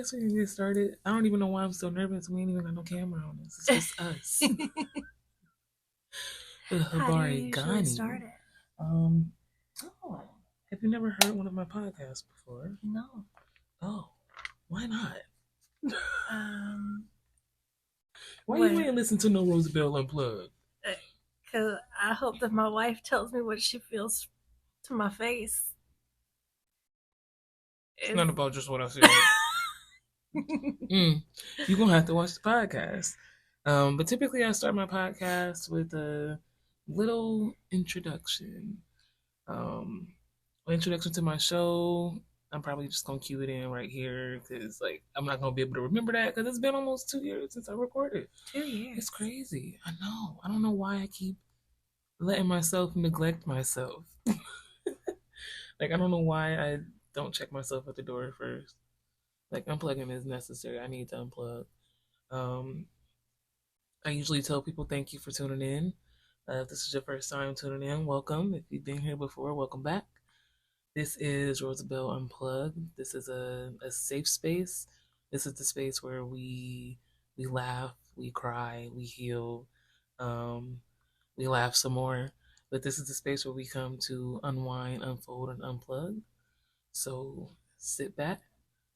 guess we can get started. I don't even know why I'm so nervous. We ain't even got no camera on us. It's just us. How do you usually start it? Um, oh, have you never heard one of my podcasts before? No. Oh, why not? Why What? you ain't listen to no Rosabelle Unplugged? Because I hope that my wife tells me what she feels to my face. It's not about just what I said. You're gonna have to watch the podcast. But typically I start my podcast with a little introduction. Introduction to my show. I'm probably just gonna cue it in right here because I'm not gonna be able to remember that because it's been almost 2 years since I recorded. 2 years. It's crazy. I know. I don't know why I keep letting myself neglect myself. I don't know why I don't check myself at the door first. Unplugging is necessary. I need to unplug. Um, I usually tell people thank you for tuning in. If this is your first time tuning in, welcome. If you've been here before, welcome back. This is Rosabelle Unplugged. This is a safe space. This is the space where we laugh, we cry, we heal, um, we laugh some more. But this is the space where we come to unwind, unfold, and unplug. So sit back,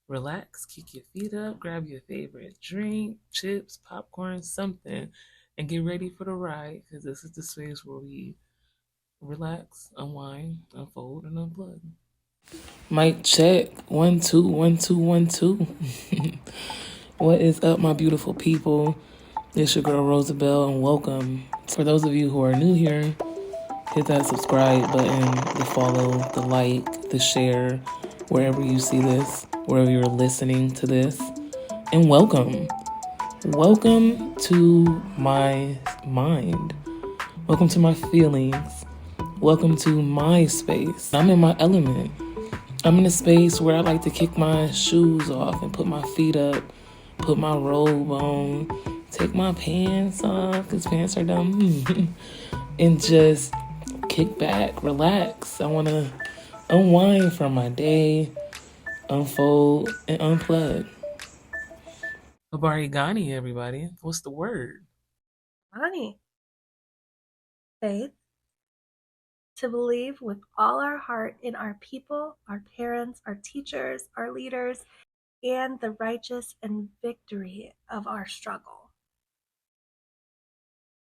relax, kick your feet up, grab your favorite drink, chips, popcorn, something, and get ready for the ride because this is the space where we relax, unwind, unfold, and unplug. Mic check. 1 2 1 2 1 2. What is up, my beautiful people? It's your girl Rosabelle, and welcome. For those of you who are new here, hit that subscribe button, the follow, the like, the share, wherever you see this, wherever you're listening to this. And welcome. Welcome to my mind. Welcome to my feelings. Welcome to my space. I'm in my element. I'm in a space where I like to kick my shoes off and put my feet up, put my robe on, take my pants off because pants are dumb, and just kick back, relax. I want to unwind from my day, unfold, and unplug. Gani, everybody. What's the word? Money. Faith. To believe with all our heart in our people, our parents, our teachers, our leaders, and the righteous and victory of our struggle.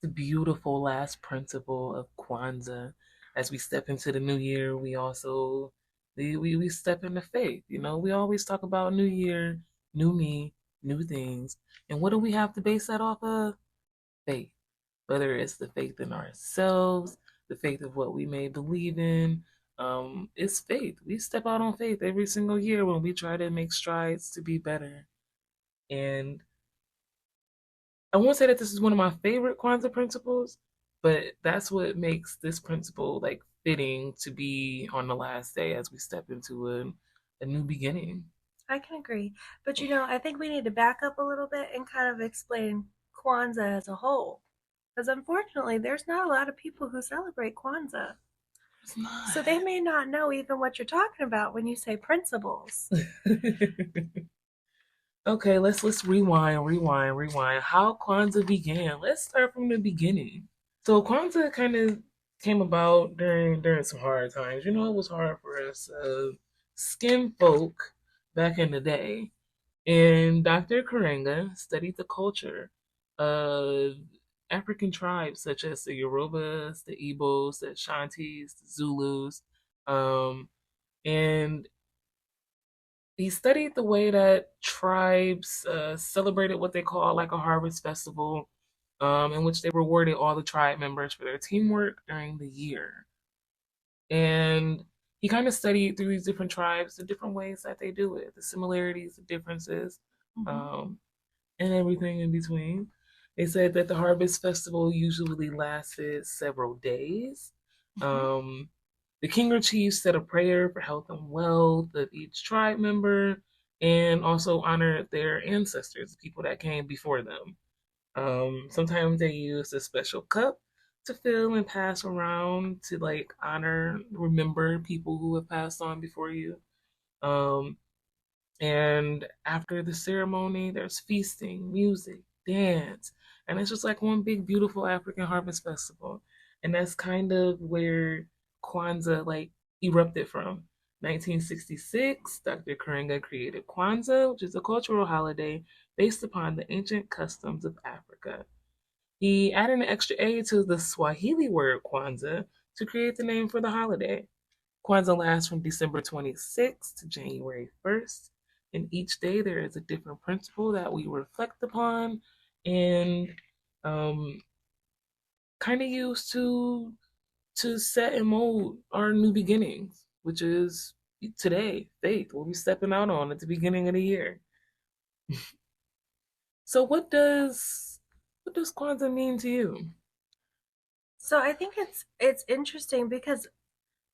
The beautiful last principle of Kwanzaa. As we step into the new year, we also we step into faith. You know, we always talk about new year, new me, new things. And what do we have to base that off of? Faith. Whether it's the faith in ourselves, the faith of what we may believe in. It's faith. We step out on faith every single year when we try to make strides to be better. And I won't say that this is one of my favorite Kwanzaa principles, but that's what makes this principle fitting to be on the last day as we step into a new beginning. I can agree. But I think we need to back up a little bit and kind of explain Kwanzaa as a whole. Because unfortunately, there's not a lot of people who celebrate Kwanzaa. It's not. So they may not know even what you're talking about when you say principles. Okay, let's rewind. How Kwanzaa began. Let's start from the beginning. So Kwanzaa kind of came about during some hard times. You know, it was hard for us skin folk back in the day. And Dr. Karenga studied the culture of African tribes such as the Yorubas, the Igbos, the Ashantis, the Zulus, and he studied the way that tribes celebrated what they call like a harvest festival, in which they rewarded all the tribe members for their teamwork during the year. And he kind of studied through these different tribes, the different ways that they do it, the similarities, the differences, and everything in between. They said that the harvest festival usually lasted several days. The king or chief said a prayer for health and wealth of each tribe member and also honored their ancestors, people that came before them. Sometimes they used a special cup to fill and pass around to honor, remember people who have passed on before you. Um, And after the ceremony, there's feasting, music, dance, and it's just like one big, beautiful African harvest festival. And that's kind of where Kwanzaa like erupted from. 1966, Dr. Karenga created Kwanzaa, which is a cultural holiday based upon the ancient customs of Africa. He added an extra A to the Swahili word Kwanzaa to create the name for the holiday. Kwanzaa lasts from December 26th to January 1st, and each day there is a different principle that we reflect upon and um, kind of use to set and mold our new beginnings, which is today, faith, what we're stepping out on at the beginning of the year. So what does Kwanzaa mean to you? So I think it's interesting because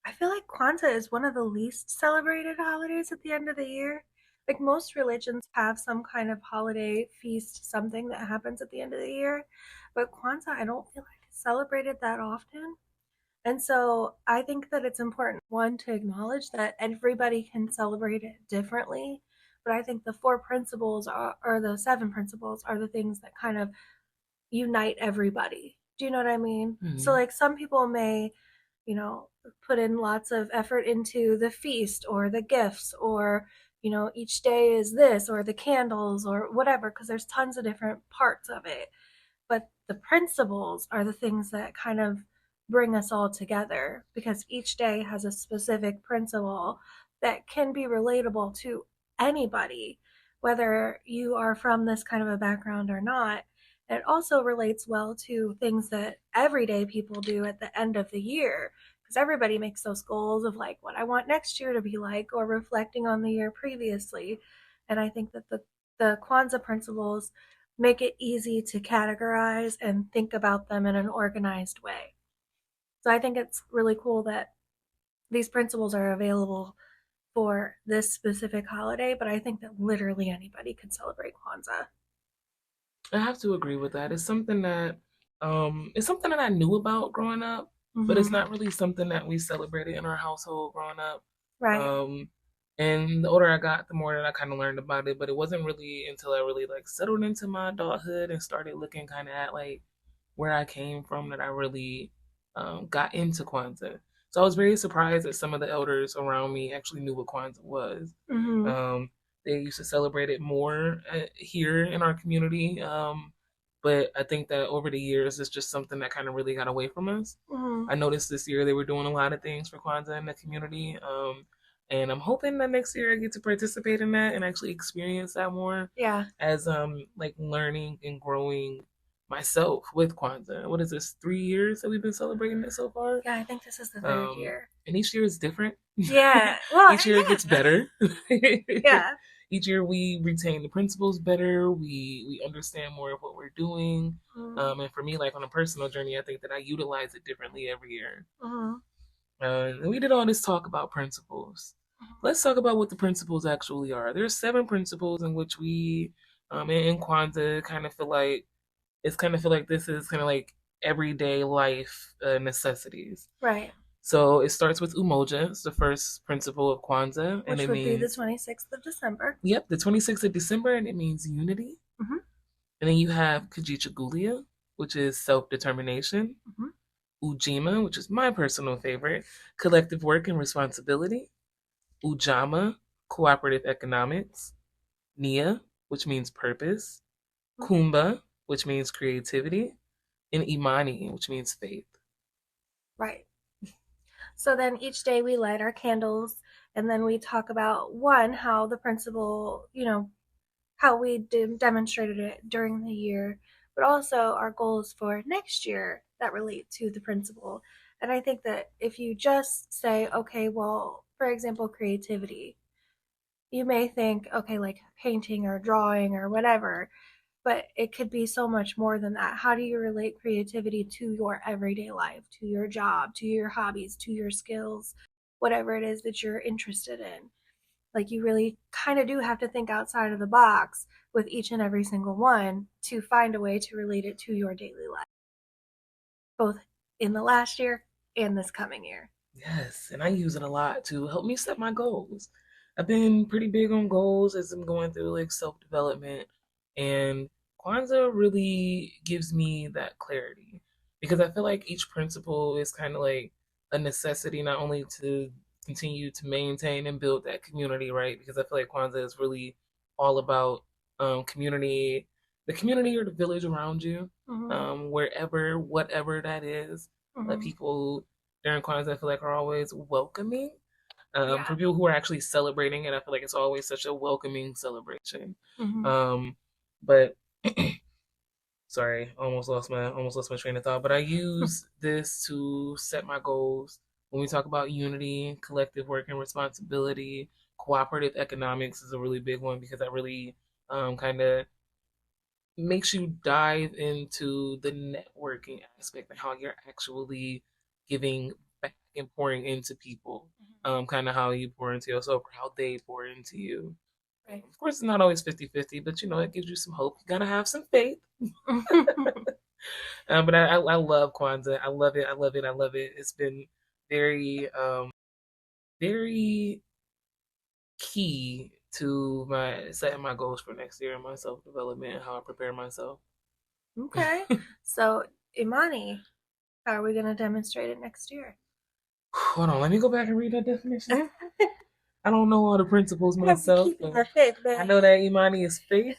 I feel like Kwanzaa is one of the least celebrated holidays at the end of the year. Like most religions have some kind of holiday feast, something that happens at the end of the year, but Kwanzaa I don't feel like is celebrated that often. And so I think that it's important, one, to acknowledge that everybody can celebrate it differently. But I think the four principles are, or the seven principles are the things that kind of unite everybody. Do you know what I mean? So, Hmm. like, some people may, you know, put in lots of effort into the feast or the gifts or, each day is this or the candles or whatever, because there's tons of different parts of it, but the principles are the things that kind of bring us all together because each day has a specific principle that can be relatable to anybody, whether you are from this kind of a background or not. It also relates well to things that everyday people do at the end of the year because everybody makes those goals of like what I want next year to be like or reflecting on the year previously. And I think that the Kwanzaa principles make it easy to categorize and think about them in an organized way. So I think it's really cool that these principles are available for this specific holiday, but I think that literally anybody can celebrate Kwanzaa. I have to agree with that. It's something that I knew about growing up, but it's Mm-hmm. not really something that we celebrated in our household growing up. Right. Um, and the older I got, the more that I kind of learned about it. But it wasn't really until I really like settled into my adulthood and started looking kind of at like where I came from that I really got into Kwanzaa. So I was very surprised that some of the elders around me actually knew what Kwanzaa was. Mm-hmm. Um, they used to celebrate it more here in our community. But I think that over the years, it's just something that kind of really got away from us. Mm-hmm. I noticed this year they were doing a lot of things for Kwanzaa in the community. And I'm hoping that next year I get to participate in that and actually experience that more Yeah. as like learning and growing myself with Kwanzaa. What is this, 3 years that we've been celebrating it so far? Yeah, I think this is the third year. And each year is different. Yeah. Well, Each year it gets yeah. better. Yeah. Each year we retain the principles better. We understand more of what we're doing. Mm-hmm. And for me, like on a personal journey, I think that I utilize it differently every year. Mm-hmm. And we did all this talk about principles. Let's talk about what the principles actually are. There's seven principles in which we, in Kwanzaa, kind of feel like this is kind of like everyday life necessities. Right. So it starts with umoja. It's the first principle of Kwanzaa, and Which it would be the means 26th of December. yep, the 26th of December, and it means unity. Mm-hmm. And then you have Kajichagulia, which is self determination. Mm-hmm. Ujima, which is my personal favorite, collective work and responsibility. Ujama, cooperative economics. Nia, which means purpose. Kumba, which means creativity. And Imani, which means faith. Right. So then each day we light our candles and then we talk about one, how the principle, how we demonstrated it during the year, but also our goals for next year that relate to the principle. And I think that if you just say, okay, well, for example, creativity, you may think, okay, like painting or drawing or whatever, but it could be so much more than that. How do you relate creativity to your everyday life, to your job, to your hobbies, to your skills, whatever it is that you're interested in? Like, you really kind of do have to think outside of the box with each and every single one to find a way to relate it to your daily life, both in the last year and this coming year. Yes, and I use it a lot to help me set my goals. I've been pretty big on goals as I'm going through like self development, and Kwanzaa really gives me that clarity because I feel like each principle is kind of like a necessity not only to continue to maintain and build that community, right? Because I feel like Kwanzaa is really all about community, the community or the village around you, wherever, whatever that is. Like Mm-hmm. people during Kwanzaa, I feel like are always welcoming Yeah. for people who are actually celebrating it. I feel like it's always such a welcoming celebration. Mm-hmm. Um, but sorry, almost lost my train of thought. But I use this to set my goals. When we talk about unity, collective work and responsibility, cooperative economics is a really big one because that really kind of makes you dive into the networking aspect and how you're actually giving back and pouring into people. Kind of how you pour into yourself or how they pour into you. Right. Of course, it's not always 50-50, but it gives you some hope. You gotta have some faith. But I love Kwanzaa. I love it. I love it. I love it. It's been very, very key to my setting my goals for next year and my self development and how I prepare myself. Okay. So, Imani, how are we going to demonstrate it next year? Hold on, let me go back and read that definition. I don't know all the principles That's myself, keeping but the faith, I man. know that Imani is faith.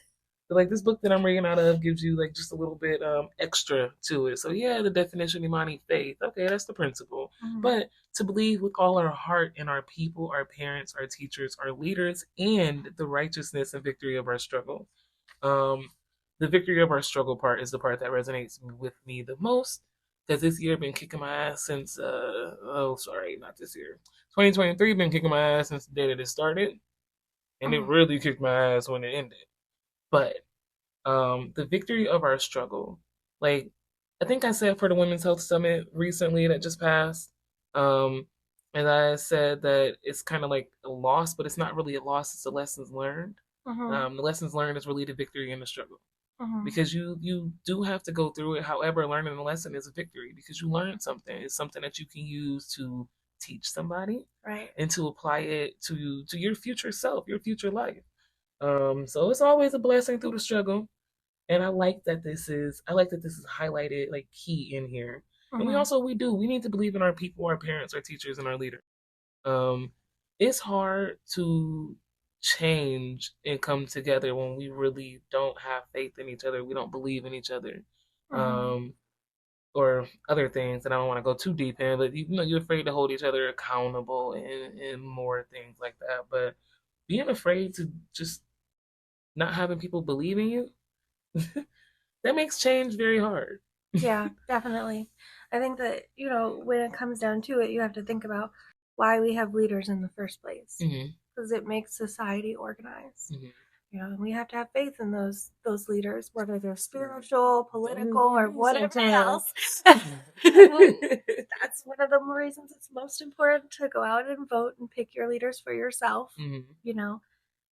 But like this book that I'm reading out of gives you like just a little bit extra to it. So yeah, the definition Imani faith. Okay, that's the principle. Mm-hmm. But to believe with all our heart in our people, our parents, our teachers, our leaders, and the righteousness and victory of our struggle. Um, the victory of our struggle part is the part that resonates with me the most because this year I've been kicking my ass since oh sorry, not this year. 2023 been kicking my ass since the day that it started, and it Mm-hmm. really kicked my ass when it ended. But the victory of our struggle, like I think I said for the Women's Health Summit recently that just passed, um, and I said that it's kind of like a loss, but it's not really a loss. It's the lessons learned. Mm-hmm. The lessons learned is really the victory in the struggle Mm-hmm. because you do have to go through it. However, learning a lesson is a victory because you learned something. It's something that you can use to teach somebody Right. and to apply it to your future self, your future life. So it's always a blessing through the struggle, and I like that this is highlighted like key in here. And Mm-hmm. we need to believe in our people, our parents, our teachers, and our leaders. Um, it's hard to change and come together when we really don't have faith in each other. We don't believe in each other. Mm-hmm. Um, or other things that I don't want to go too deep in, but you're afraid to hold each other accountable and more things like that. But being afraid to just not having people believe in you, that makes change very hard. Yeah, definitely. I think that, when it comes down to it, you have to think about why we have leaders in the first place. Hmm. Because it makes society organized. Hmm. And we have to have faith in those leaders, whether they're spiritual, political, or whatever else. And that's one of the reasons it's most important to go out and vote and pick your leaders for yourself, Hmm. you know.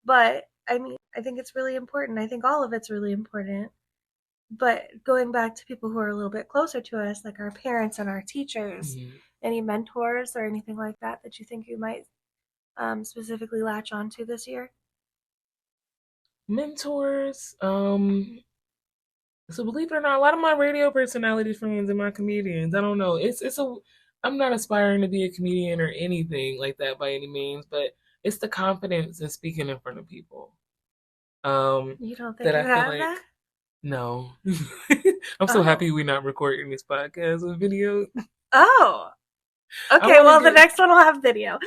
But I mean, I think it's really important. I think all of it's really important. But going back to people who are a little bit closer to us, like our parents and our teachers, Hmm. any mentors or anything like that that you think you might specifically latch onto this year? Mentors. So believe it or not, a lot of my radio personality friends and my comedians. I don't know. It's a. I'm not aspiring to be a comedian or anything like that by any means, but it's the confidence in speaking in front of people. Um, You don't think that you I feel have like that? no. I'm so Oh. happy we're not recording this podcast with video. Oh. I Okay, want to well, the get next one will have video.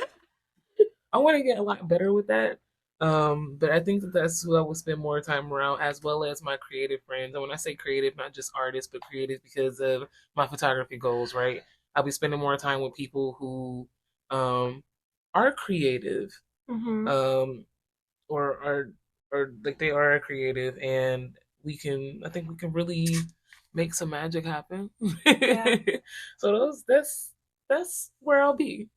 I want to get a lot better with that. But I think that that's who I would spend more time around, as well as my creative friends. And when I say creative, not just artists, but creative because of my photography goals, right? I'll be spending more time with people who are creative, Mm-hmm. um, or or like they are creative, and I think we can really make some magic happen. Yeah. So that's where I'll be.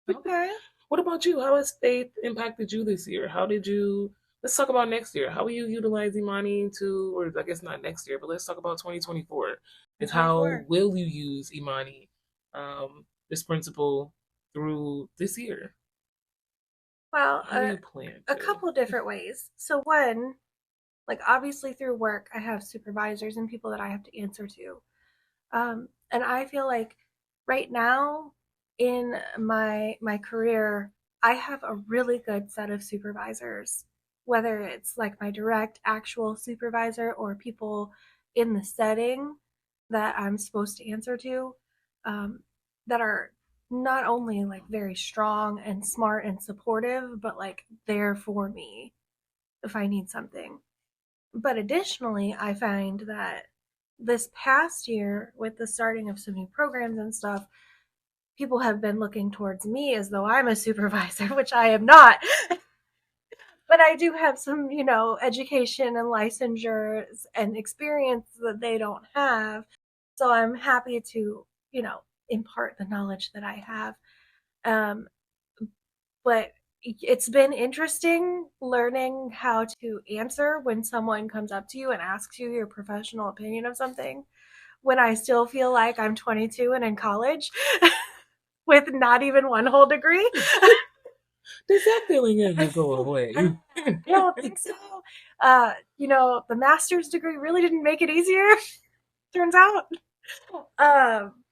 Okay. What about you? How has faith impacted you this year? How did you? Let's talk about next year. How will you utilize Imani to, or I guess not next year, but let's talk about 2024. Is how 24. will you use Imani, this principle through this year? Well, How do you plan a to? couple different ways. So one, like obviously through work, I have supervisors and people that I have to answer to. And I feel like right now in my career, I have a really good set of supervisors, whether it's like my direct actual supervisor or people in the setting that I'm supposed to answer to, um, that are not only like very strong and smart and supportive, but like there for me if I need something. But additionally, I find that this past year, with the starting of some new programs and stuff, people have been looking towards me as though I'm a supervisor, which I am not. But I do have some, education and licensures and experience that they don't have. So I'm happy to, impart the knowledge that I have. Um, but it's been interesting learning how to answer when someone comes up to you and asks you your professional opinion of something when I still feel like I'm 22 and in college with not even one whole degree. Does that feeling ever go away? I don't think so. The master's degree really didn't make it easier, turns out.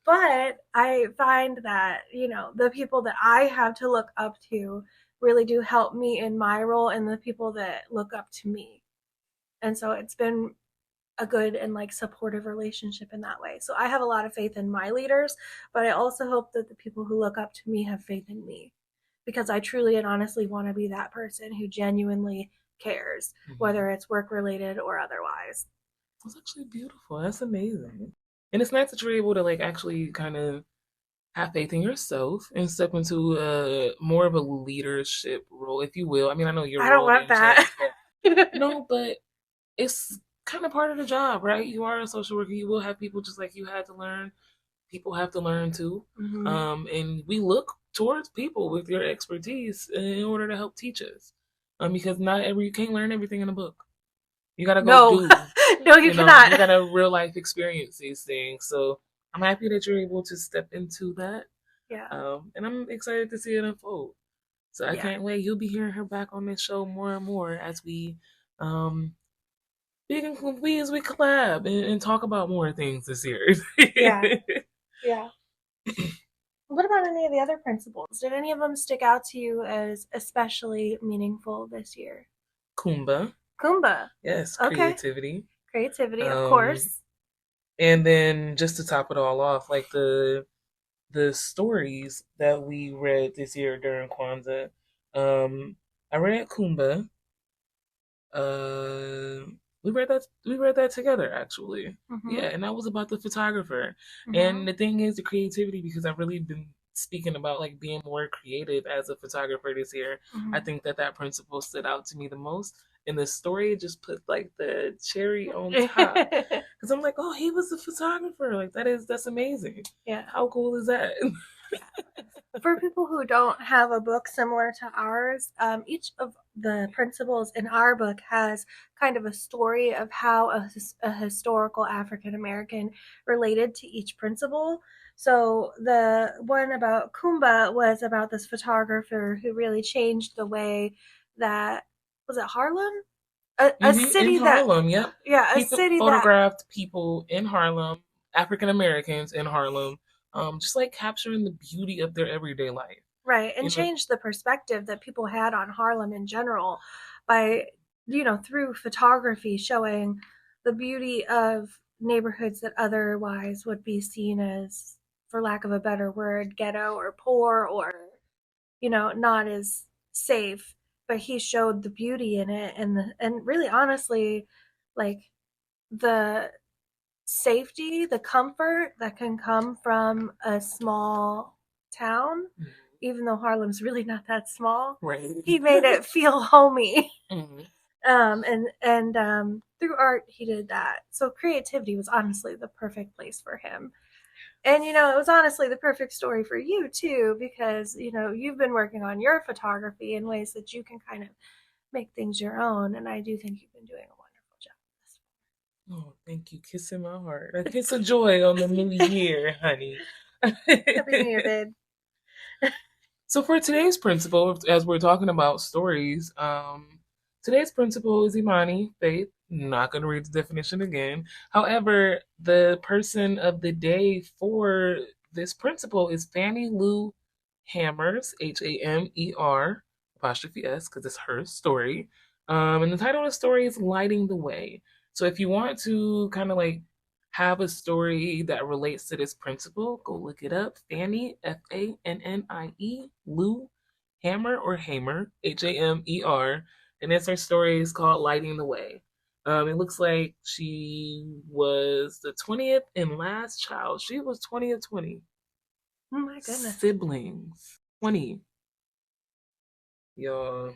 But I find that, the people that I have to look up to really do help me in my role and the people that look up to me. And so it's been a good and like supportive relationship in that way. So I have a lot of faith in my leaders, but I also hope that the people who look up to me have faith in me because I truly and honestly want to be that person who genuinely cares, whether it's work related or otherwise. That's actually beautiful. That's amazing. And it's nice that you're able to like actually kind of have faith in yourself and step into a more of a leadership role, if you will. I mean, I know your I don't role want didn't that. change, but no, but it's kind of part of the job, right? You are a social worker. You will have people just like you had to learn. People have to learn too. And we look towards people with your expertise in order to help teach us. Because you can't learn everything in a book. You gotta go No, do, no, you you cannot. gotta real life experience these things. So I'm happy that you're able to step into that. Yeah, And I'm excited to see it unfold. So I yeah, can't wait. You'll be hearing her back on this show more and more as um, as we collab and talk about more things this year. yeah, yeah. What about any of the other principles? Did any of them stick out to you as especially meaningful this year? Kumba, Kumba. yes, Okay. creativity. Creativity, of Um, course. and then just to top it all off, like the stories that we read this year during Kwanzaa. Um, I read Kumba. Uh, we read that together actually. Mm-hmm. Yeah, and that was about the photographer. Mm-hmm. And the thing is the creativity because I've really been speaking about like being more creative as a photographer this year. I Mm-hmm. think that principle stood out to me the most. And the story just put like the cherry on top because I'm like, oh, he was a photographer. Like that's amazing. Yeah. How cool is that? For people who don't have a book similar to ours, each of the principles in our book has kind of a story of how a historical African American related to each principle. So the one about Kumba was about this photographer who really changed the way that was it Harlem, a In city that Harlem, yep. yeah, a He city that photographed people in Harlem, African Americans in Harlem, just like capturing the beauty of their everyday life. right, and You know, changed the perspective that people had on Harlem in general by, through photography showing the beauty of neighborhoods that otherwise would be seen as, for lack of a better word, ghetto or poor or, not as safe. But he showed the beauty in it and really honestly, like the safety, the comfort that can come from a small town, even though Harlem's really not that small. right? He made it feel homey. Mhm. And through art, he did that. So creativity was honestly the perfect place for him. And it was honestly the perfect story for you too, because you've been working on your photography in ways that you can kind of make things your own. And I do think you've been doing a wonderful job. Oh, thank you. Kissing my heart. A kiss of joy on the new year, honey. Happy New Year, babe. So for today's principle, as we're talking about stories, today's principle is Imani, faith. Not going to read the definition again. However, the person of the day for this principle is Fannie Lou Hammers, Hamer apostrophe S, because it's her story. And the title of the story is Lighting the Way. So if you want to kind of like have a story that relates to this principle, go look it up. Fannie, Fannie, Lou Hammer or Hamer, Hamer. And it's her story is called Lighting the Way. It looks like she was the 20th and last child. She was 20 of 20. Oh my goodness. Siblings. 20. Y'all.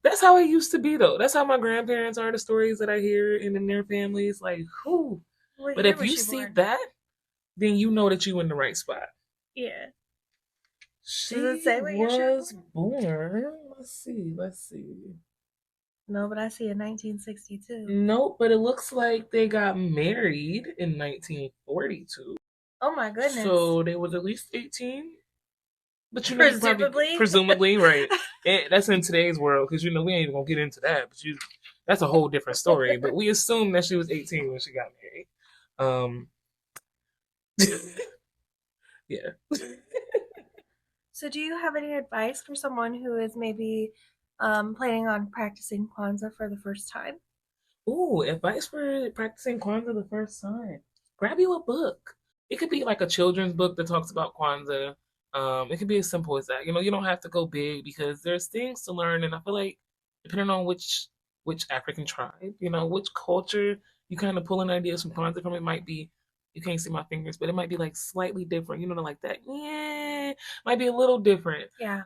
That's how it used to be, though. That's how my grandparents are. The stories that I hear and in their families, like, who? What But year if was you she see born? that, then you know that you in the right spot. Yeah. Does it She say what year she was was born? born. Let's see. No, but I see in 1962. Nope, but it looks like they got married in 1942. Oh my goodness. So they was at least 18. But you know, you probably Presumably. presumably right. That's in today's world because you know we ain't even gonna get into that. But that's a whole different story. But we assume that she was 18 when she got married. Um, yeah. So, do you have any advice for someone who is maybe planning on practicing Kwanzaa for the first time? Ooh, advice for practicing Kwanzaa the first time. Grab you a book. It could be like a children's book that talks about Kwanzaa. It could be as simple as that. You know, you don't have to go big because there's things to learn, and I feel like depending on which African tribe, you know, which culture you kind of pulling ideas from Kwanzaa from, it might be. You can't see my fingers, but it might be like slightly different. You know, like that. Yeah, might be a little different. Yeah.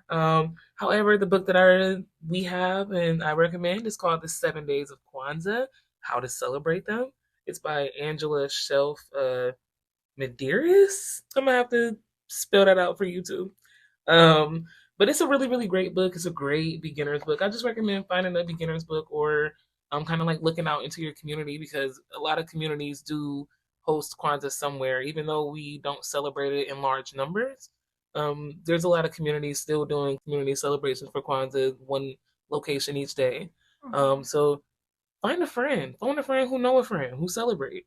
However, the book that we have and I recommend is called The 7 Days of Kwanzaa: How to Celebrate Them. It's by Angela Shelf Medeiros. I'm gonna have to spell that out for you too. Um, but it's a really, really great book. It's a great beginner's book. I just recommend finding a beginner's book or kind of like looking out into your community because a lot of communities do host Kwanzaa somewhere, even though we don't celebrate it in large numbers. There's a lot of communities still doing community celebrations for Kwanzaa, one location each day. Mhm. So find a friend, phone a friend who know a friend who celebrate.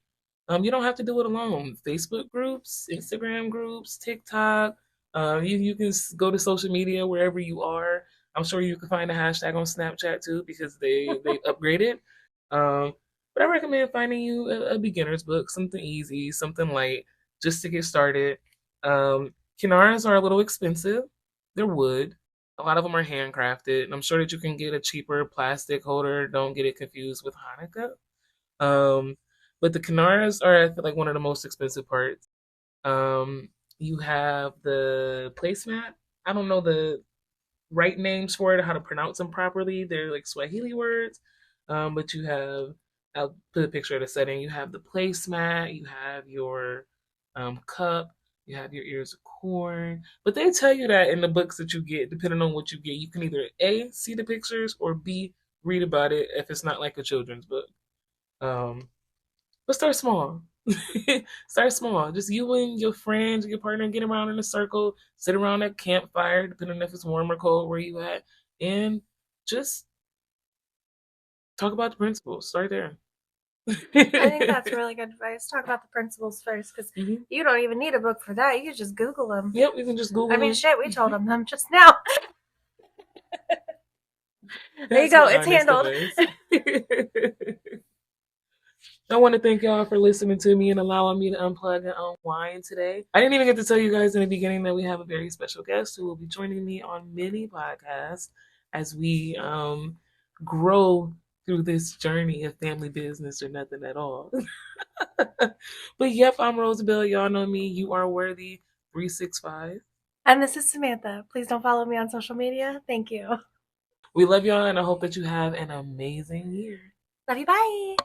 You don't have to do it alone. Facebook groups, Instagram groups, TikTok. You can go to social media wherever you are. I'm sure you can find a hashtag on Snapchat too because they upgraded. Um, but I recommend finding you a beginner's book, something easy, something light, just to get started. Kinaras are a little expensive. They're wood. A lot of them are handcrafted, and I'm sure that you can get a cheaper plastic holder. Don't get it confused with Hanukkah. Um, but the Kinaras are, I feel like, one of the most expensive parts. You have the placemat. I don't know the right names for it, how to pronounce them properly. They're like Swahili words. But you have, I'll put a picture of the setting. You have the placemat, you have your cup, you have your ears of corn. But they tell you that in the books that you get, depending on what you get, you can either A, see the pictures, or B, read about it if it's not like a children's book. Um, but start small. Start small. Just you and your friends, your partner, get around in a circle, sit around that campfire, depending on if it's warm or cold where you at, and just talk about the principles. Start there. I think that's really good advice. Talk about the principles first because Mhm. you don't even need a book for that. You can just Google them. Yep, you can just I Google mean, them. shit, we told them just now. There you That's go. my It's honest handled. advice. I want to thank y'all for listening to me and allowing me to unplug and unwind today. I didn't even get to tell you guys in the beginning that we have a very special guest who will be joining me on many podcasts as we grow through this journey of family business or nothing at all. But yep, I'm Rosabelle. Y'all know me. You are worthy. 365. And this is Samantha. Please don't follow me on social media. Thank you. We love y'all and I hope that you have an amazing year. Love you. Bye.